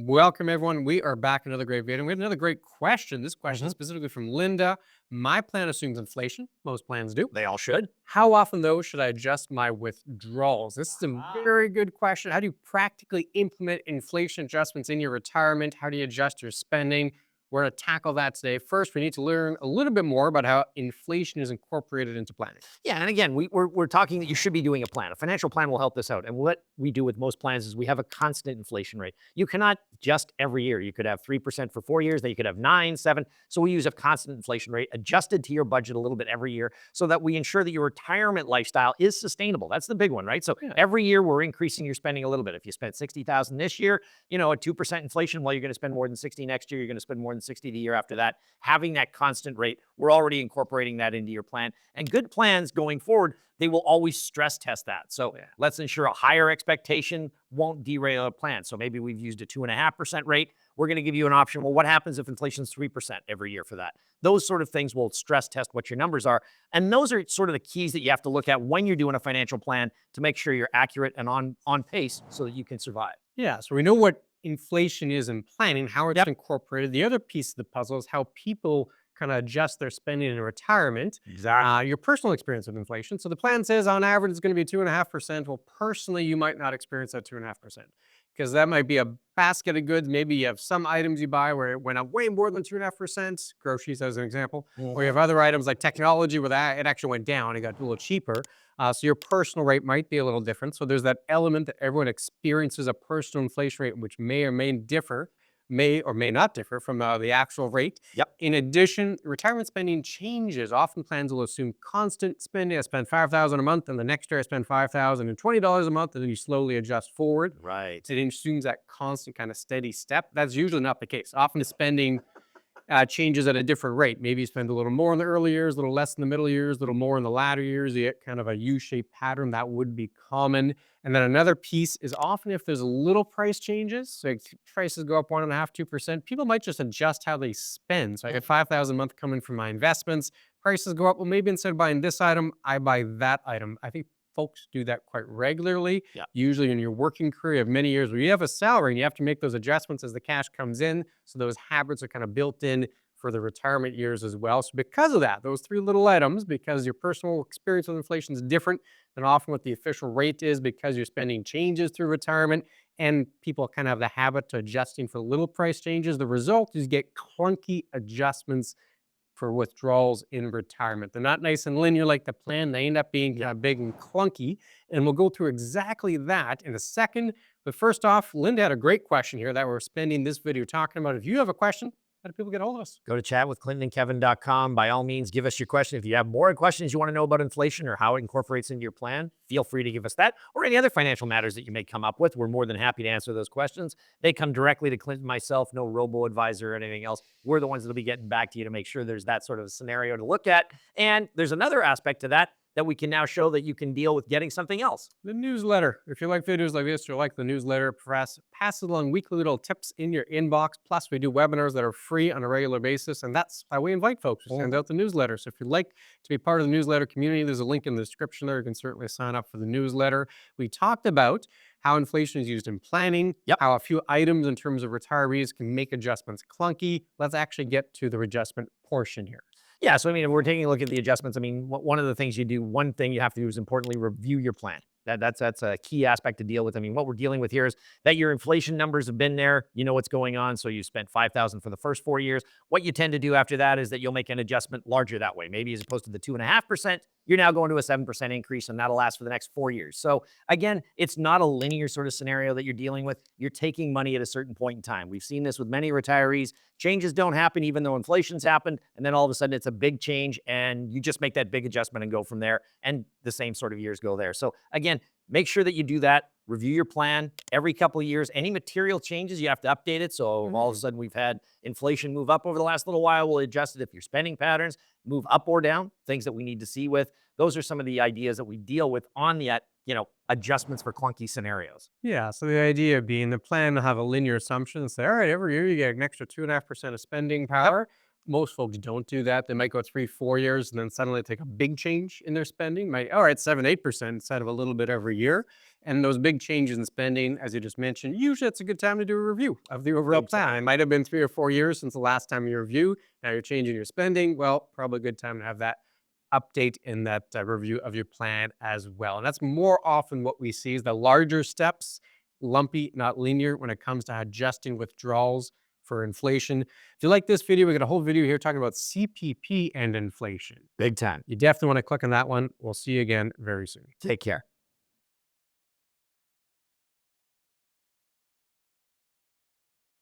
Welcome, everyone. We are back in another great video. We have another great question. This question specifically from Linda. My plan assumes inflation. Most plans do. They all should. How often, though, should I adjust my withdrawals? This is a very good question. How do you practically implement inflation adjustments in your retirement? How do you adjust your spending? We're going to tackle that today. First, we need to learn a little bit more about how inflation is incorporated into planning. Yeah, and again, we're talking that you should be doing a plan. A financial plan will help this out. And what we do with most plans is we have a constant inflation rate. You cannot adjust every year. You could have 3% for 4 years, then you could have 9, 7. So we use a constant inflation rate adjusted to your budget a little bit every year so that we ensure that your retirement lifestyle is sustainable. That's the big one, right? So every year we're increasing your spending a little bit. If you spent $60,000 this year, at 2% inflation, well, you're going to spend more than 60 next year. You're going to spend more than 60 the year after that. Having that constant rate, we're already incorporating that into your plan. And good plans going forward, they will always stress test that. So let's ensure a higher expectation won't derail a plan. So maybe we've used a 2.5% rate. We're going to give you an option. Well, what happens if inflation's 3% every year for that? Those sort of things will stress test what your numbers are. And those are sort of the keys that you have to look at when you're doing a financial plan to make sure you're accurate and on pace so that you can survive. Yeah, so we know what inflation is in planning, how it's incorporated. The other piece of the puzzle is how people kind of adjust their spending in retirement. Exactly. Your personal experience with inflation. So the plan says on average it's going to be 2.5%. Well, personally, you might not experience that 2.5% because that might be a basket of goods. Maybe you have some items you buy where it went up way more than 2.5%, groceries as an example, or you have other items like technology where that it actually went down, it got a little cheaper. So your personal rate might be a little different. So there's that element that everyone experiences a personal inflation rate, which may or may not differ from the actual rate. In addition, retirement spending changes. Often plans will assume constant spending. I spend $5,000 a month, and the next year I spend $5,020 a month, and then you slowly adjust forward. Right. It assumes that constant kind of steady step. That's usually not the case. Often the spending changes at a different rate. Maybe you spend a little more in the early years, a little less in the middle years, a little more in the latter years. You get kind of a U-shaped pattern. That would be common. And then another piece is often if there's a little price changes, so if prices go up 1.5%, 2%, people might just adjust how they spend. So I get $5,000 a month coming from my investments. Prices go up. Well, maybe instead of buying this item, I buy that item. I think folks do that quite regularly. Usually in your working career, you have many years where you have a salary and you have to make those adjustments as the cash comes in. So those habits are kind of built in for the retirement years as well. So because of that, those three little items, because your personal experience with inflation is different than often what the official rate is, because your spending changes through retirement, and people kind of have the habit to adjusting for little price changes, the result is you get clunky adjustments for withdrawals in retirement. They're not nice and linear like the plan. They end up being kind of big and clunky. And we'll go through exactly that in a second. But first off, Linda had a great question here that we're spending this video talking about. If you have a question, how do people get a hold of us? Go to chatwithclintonandkevin.com. By all means, give us your question. If you have more questions you want to know about inflation or how it incorporates into your plan, feel free to give us that or any other financial matters that you may come up with. We're more than happy to answer those questions. They come directly to Clinton, myself, no robo-advisor or anything else. We're the ones that'll be getting back to you to make sure there's that sort of scenario to look at. And there's another aspect to that we can now show that you can deal with getting something else. The newsletter. If you like videos like this, you'll like the newsletter. Pass along weekly little tips in your inbox. Plus, we do webinars that are free on a regular basis, and that's how we invite folks to send out the newsletter. So if you'd like to be part of the newsletter community, there's a link in the description there. You can certainly sign up for the newsletter. We talked about how inflation is used in planning, how a few items in terms of retirees can make adjustments clunky. Let's actually get to the adjustment portion here. Yeah, so I mean, if we're taking a look at the adjustments, I mean, one of the things one thing you have to do is importantly review your plan. That's a key aspect to deal with. I mean, what we're dealing with here is that your inflation numbers have been there. You know what's going on. So you spent $5,000 for the first 4 years. What you tend to do after that is that you'll make an adjustment larger that way. Maybe as opposed to the 2.5%, you're now going to a 7% increase, and that'll last for the next 4 years. So again, it's not a linear sort of scenario that you're dealing with. You're taking money at a certain point in time. We've seen this with many retirees. Changes don't happen even though inflation's happened, and then all of a sudden it's a big change, and you just make that big adjustment and go from there, and the same sort of years go there. So again, make sure that you do that. Review your plan every couple of years. Any material changes, you have to update it. So if all of a sudden we've had inflation move up over the last little while, we'll adjust it. If your spending patterns move up or down, things that we need to see with, those are some of the ideas that we deal with on the adjustments for clunky scenarios. Yeah, so the idea being the plan to have a linear assumption and say, all right, every year you get an extra 2.5% of spending power. Most folks don't do that. They might go 3, 4 years and then suddenly take a big change in their spending. All right, 7, 8% instead of a little bit every year. And those big changes in spending, as you just mentioned, usually it's a good time to do a review of the overall plan. It might have been 3 or 4 years since the last time you review. Now you're changing your spending. Well, probably a good time to have that update in that review of your plan as well. And that's more often what we see is the larger steps, lumpy, not linear, when it comes to adjusting withdrawals for inflation. If you like this video, we got a whole video here talking about CPP and inflation. Big time. You definitely want to click on that one. We'll see you again very soon. Take care.